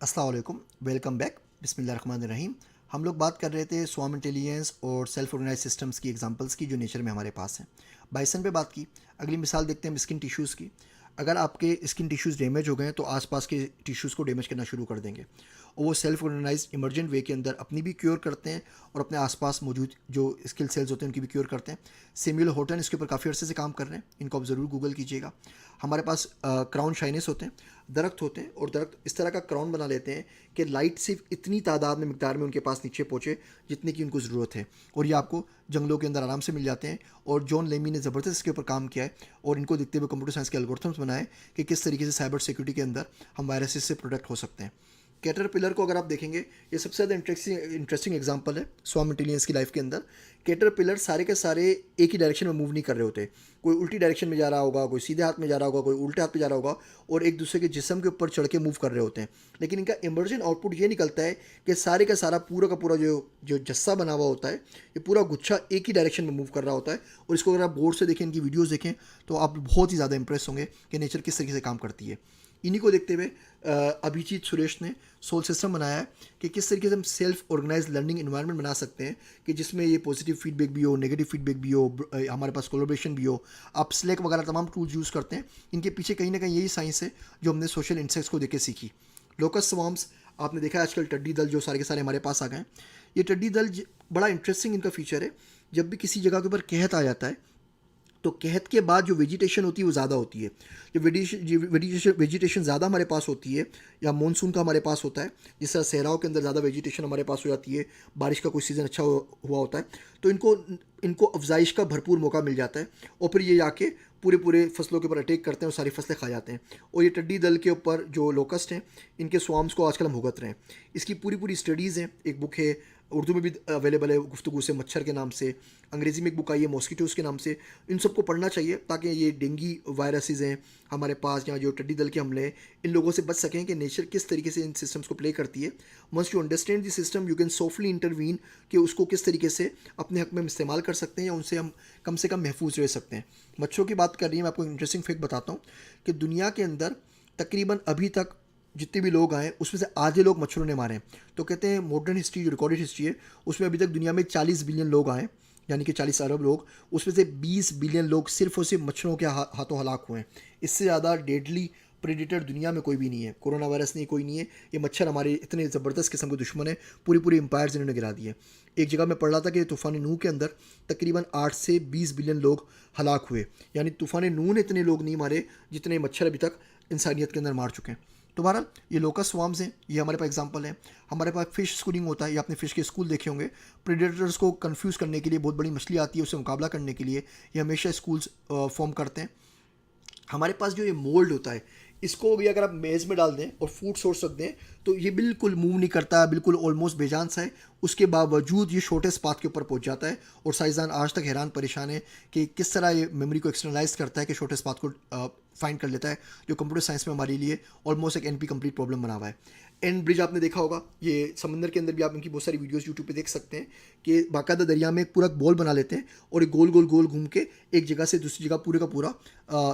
अस्सलाम वालेकुम, welcome back. बिस्मिल्लाहिर्रहमानिर्रहीम। हम लोग बात कर रहे थे स्वार्म इंटेलिजेंस और सेल्फ ऑर्गेनाइज सिस्टम्स की एग्जांपल्स की जो नेचर में हमारे पास हैं। बाइसन पे बात की। अगली मिसाल देखते हैं स्किन टिश्यूज़ की। अगर आपके स्किन टिश्यूज़ डैमेज हो गए हैं तो आसपास के टिश्यूज़ को डैमेज करना शुरू कर देंगे और वो सेल्फ ऑर्गेनाइज इमरजेंट वे के अंदर अपनी भी क्योर करते हैं और अपने आसपास मौजूद जो स्किल सेल्स होते हैं उनकी भी क्योर करते हैं। सेम्यूल हॉटन इसके ऊपर काफ़ी अर्से से काम कर रहे हैं, इनको आप ज़रूर गूगल कीजिएगा। हमारे पास क्राउन शाइनेस होते हैं, दरख्त होते हैं और दरख्त इस तरह का क्राउन बना लेते हैं कि लाइट सिर्फ इतनी तादाद में मिकदार में उनके पास नीचे पहुँचे जितने की उनको ज़रूरत है, और ये आपको जंगलों के अंदर आराम से मिल जाते हैं। और जॉन लेमी ने ज़बरदस्त इसके ऊपर काम किया है और इनको देखते हुए कंप्यूटर साइंस के एल्गोरिथम्स बनाए कि किस तरीके से साइबर सिक्योरिटी के अंदर हम वायरसेस से प्रोटेक्ट हो सकते हैं। कैटरपिलर को अगर आप देखेंगे, ये सबसे ज़्यादा इंटरेस्टिंग एग्जांपल है स्वार्म इंटेलिजेंस की लाइफ के अंदर। कैटरपिलर सारे के सारे एक ही डायरेक्शन में मूव नहीं कर रहे होते। कोई उल्टी डायरेक्शन में जा रहा होगा, कोई सीधे हाथ में जा रहा होगा, कोई उल्टे हाथ में जा रहा होगा और एक दूसरे के जिस्म के ऊपर चढ़ के मूव कर रहे होते हैं। लेकिन इनका इमर्जेंट आउटपुट ये निकलता है कि सारे का सारा पूरा का पूरा जो जो जस्सा बना हुआ होता है, ये पूरा गुच्छा एक ही डायरेक्शन में मूव कर रहा होता है। और इसको अगर आप गौर से देखें, इनकी वीडियोज़ देखें, तो आप बहुत ही ज़्यादा इंप्रेस होंगे कि नेचर किस तरीके से काम करती है। इन्हीं को देखते हुए अभिजीत सुरेश ने सोल सिस्टम बनाया है कि किस तरीके से हम सेल्फ ऑर्गेनाइज लर्निंग इन्वायरमेंट बना सकते हैं कि जिसमें ये पॉजिटिव फीडबैक भी हो, नेगेटिव फीडबैक भी हो, हमारे पास कोलैबोरेशन भी हो। आप स्लैक वगैरह तमाम टूल्स यूज़ करते हैं, इनके पीछे कहीं ना कहीं यही साइंस है जो हमने सोशल इंसेक्ट्स को देख के सीखी। लोकस स्वाम्स, आपने देखा है आजकल टड्डी दल जो सारे के सारे हमारे पास आ गए हैं। ये टड्डी दल बड़ा इंटरेस्टिंग इनका फीचर है। जब भी किसी जगह के ऊपर कहत आ जाता है तो कहत के बाद जो वेजिटेशन होती है वो ज़्यादा होती है। जो वेजिटेशन ज़्यादा हमारे पास होती है या मानसून का हमारे पास होता है, जिस तरह सहराओं के अंदर ज़्यादा वेजिटेशन हमारे पास हो जाती है, बारिश का कोई सीज़न अच्छा हुआ होता है, तो इनको इनको अफजाइश का भरपूर मौका मिल जाता है और फिर ये जाके पूरे पूरे फसलों के ऊपर अटैक करते हैं और सारी फसलें खा जाते हैं। और ये टड्डी दल के ऊपर जो लोकस्ट हैं, इनके स्वाम्स को आजकल हम भुगत रहे हैं। इसकी पूरी पूरी स्टडीज़ हैं। एक बुक है, उर्दू में भी अवेलेबल है, गुफ्तगू से मच्छर के नाम से। अंग्रेज़ी में एक बुक आई है मॉस्किटोज़ के नाम से। इन सबको पढ़ना चाहिए ताकि ये डेंगी वायरसेस हैं हमारे पास, या जो टड्डी दल के हमले हैं, इन लोगों से बच सकें कि नेचर किस तरीके से इन सिस्टम्स को प्ले करती है। Once you understand the system you can softly intervene कि उसको किस तरीके से अपने हक में हम इस्तेमाल कर सकते हैं या उनसे हम कम से कम महफूज रह सकते हैं। मच्छरों की बात कर रही है, मैं आपको इंटरेस्टिंग फैक्ट बताता हूँ कि दुनिया के अंदर तकरीबन अभी तक जितने भी लोग आए उसमें से आधे लोग मच्छरों ने मारे हैं। तो कहते हैं मॉडर्न हिस्ट्री जो रिकॉर्डेड हिस्ट्री है उसमें अभी तक दुनिया में 40 बिलियन लोग आए, यानी कि 40 अरब लोग, उसमें से 20 बिलियन लोग सिर्फ और सिर्फ मच्छरों के हाथों हलाक हुए हैं। इससे ज़्यादा डेडली प्रेडिटर दुनिया में कोई भी नहीं है। कोरोना वायरस नहीं, कोई नहीं है। ये मच्छर हमारे इतने ज़बरदस्त किस्म के दुश्मन है, पूरी पूरी एम्पायर्स इन्होंने गिरा दिए। एक जगह मैं पढ़ रहा था कि तूफ़ान नूह के अंदर तकरीबन 8 से 20 बिलियन लोग हलाक हुए, यानी तूफ़ान नूह ने इतने लोग नहीं मारे जितने मच्छर अभी तक इंसानियत के अंदर मार चुके हैं। तो बहरहाल ये लोकस स्वाम्स हैं, ये हमारे पास एग्जांपल है। हमारे पास फिश स्कूलिंग होता है, ये आपने फिश के स्कूल देखे होंगे। प्रेडेटर्स को कंफ्यूज करने के लिए, बहुत बड़ी मछली आती है उससे मुकाबला करने के लिए ये हमेशा स्कूल्स फॉर्म करते हैं। हमारे पास जो ये मोल्ड होता है, इसको भी अगर आप मेज़ में डाल दें और फूड सोर्स रख दें तो ये बिल्कुल मूव नहीं करता, बिल्कुल ऑलमोस्ट बेजान सा है। उसके बावजूद ये छोटे स्पात के ऊपर पहुंच जाता है और साइंसदान आज तक हैरान परेशान है कि किस तरह ये मेमोरी को एक्सटर्नलाइज करता है कि छोटे स्पात को फाइंड कर लेता है, जो कंप्यूटर साइंस में हमारे लिए ऑलमोस्ट एक एनपी कंप्लीट प्रॉब्लम बना हुआ है। एंड ब्रिज आपने देखा होगा, ये समंदर के अंदर भी आप इनकी बहुत सारी वीडियोस यूट्यूब पे देख सकते हैं कि बाकायदा दरिया में एक पूरा बॉल बना लेते हैं और एक गोल गोल गोल घूम के एक जगह से दूसरी जगह पूरे का पूरा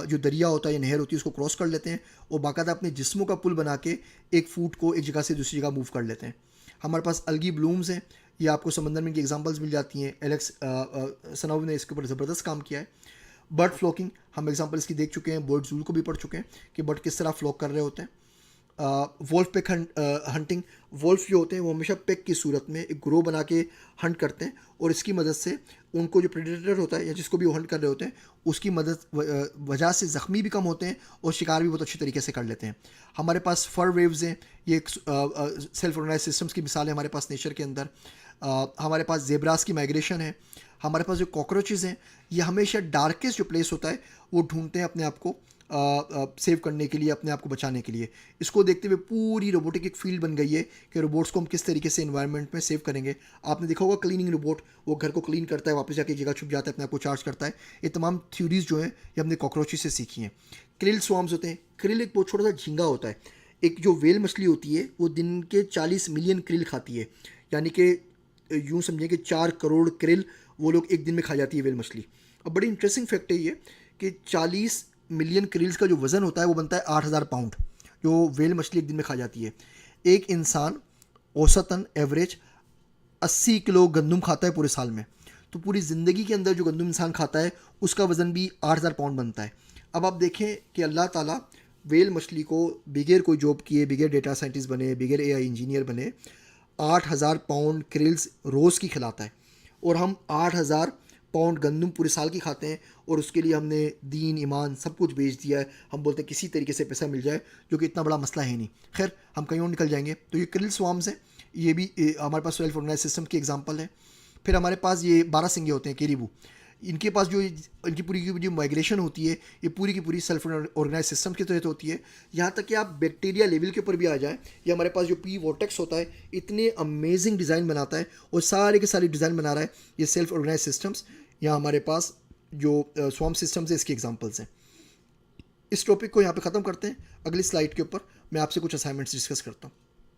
जो दरिया होता है या नहर होती है उसको क्रॉस कर लेते हैं और बाकायदा अपने जिस्मों का पुल बना के एक फूट को एक जगह से दूसरी जगह मूव कर लेते हैं। हमारे पास अलगी ब्लूम्स हैं, ये आपको समंदर में इनकी एग्जांपल्स मिल जाती हैं। एलेक्स सनोव ने इसके ऊपर ज़बरदस्त काम किया है। बर्ड फ्लॉकिंग, हम एग्जांपल इसकी देख चुके हैं, बर्ड जूल को भी पढ़ चुके हैं कि बर्ड किस तरह फ्लॉक कर रहे होते हैं। वोल्फ पेक हंटिंग, वोल्फ जो होते हैं वो हमेशा पेक की सूरत में एक ग्रो बना के हंट करते हैं और इसकी मदद से उनको जो प्रेडेटर होता है या जिसको भी वो हंट कर रहे होते हैं उसकी मदद वजह से ज़ख्मी भी कम होते हैं और शिकार भी बहुत अच्छी तरीके से कर लेते हैं। हमारे पास फर वेव्स हैं, ये एक सेल्फ ऑर्गेनाइज सिस्टम्स की मिसाल है हमारे पास नेचर के अंदर। हमारे पास जेब्रास की माइग्रेशन है। हमारे पास जो कॉकरोचेज़ हैं, ये हमेशा डार्केस्ट जो प्लेस होता है वो ढूंढते हैं अपने आप को सेव करने के लिए, अपने आप को बचाने के लिए। इसको देखते हुए पूरी रोबोटिक एक फील्ड बन गई है कि रोबोट्स को हम किस तरीके से एनवायरनमेंट में सेव करेंगे। आपने देखा होगा क्लीनिंग रोबोट, वो घर को क्लीन करता है, वापस जाके जगह छुप जाता है, अपने आप को चार्ज करता है। ये तमाम थ्योरीज जो हैं ये हमने कॉकरोचेस से सीखी हैं। क्रिल स्वाम्स होते हैं। क्रिल एक बहुत छोटा सा झींगा होता है। एक जो वेल मछली होती है वो दिन के 40 मिलियन क्रिल खाती है, यानी कि यूँ समझें कि 4 करोड़ क्रिल वो लोग एक दिन में खा जाती है वेल मछली। अब बड़ी इंटरेस्टिंग फैक्ट है ये कि 40 मिलियन क्रिल्स का जो वज़न होता है वो बनता है 8,000 पाउंड, जो व्हेल मछली एक दिन में खा जाती है। एक इंसान औसतन एवरेज 80 किलो गंदम खाता है पूरे साल में। तो पूरी ज़िंदगी के अंदर जो गंदम इंसान खाता है उसका वज़न भी 8,000 पाउंड बनता है। अब आप देखें कि अल्लाह ताला व्हेल मछली को बिगैर कोई जॉब किए, बिगैर डेटा साइंटिस्ट बने, बिगैर एआई इंजीनियर बने, 8,000 पाउंड क्रिल्स रोज़ की खिलाता है। और हम 8,000 पाउंड गंदम पूरे साल की खाते हैं और उसके लिए हमने दीन ईमान सब कुछ बेच दिया है। हम बोलते हैं किसी तरीके से पैसा मिल जाए, जो कि इतना बड़ा मसला है नहीं। खैर, हम कहीं और निकल जाएंगे। तो ये क्रिल स्वार्म्स है, ये भी हमारे पास सेल्फ ऑर्गेनाइज सिस्टम की एग्जांपल है। फिर हमारे पास ये 12 सिंगे होते हैं, केरीबू। इनके पास जो इनकी पूरी की जो माइग्रेशन होती है ये पूरी की पूरी सेल्फ ऑर्गेनाइज सिस्टम के तहत होती है। यहाँ तक कि आप बैक्टीरिया लेवल के ऊपर भी आ जाए, ये हमारे पास जो पी वोटेक्स होता है इतने अमेजिंग डिज़ाइन बनाता है और सारे के सारे डिज़ाइन बना रहा है ये सेल्फ ऑर्गेनाइज सिस्टम्स। यहाँ हमारे पास जो स्वार्म सिस्टम्स है इसके एग्जांपल्स हैं। इस टॉपिक को यहाँ पे ख़त्म करते हैं। अगली स्लाइड के ऊपर मैं आपसे कुछ असाइनमेंट्स डिस्कस करता हूँ।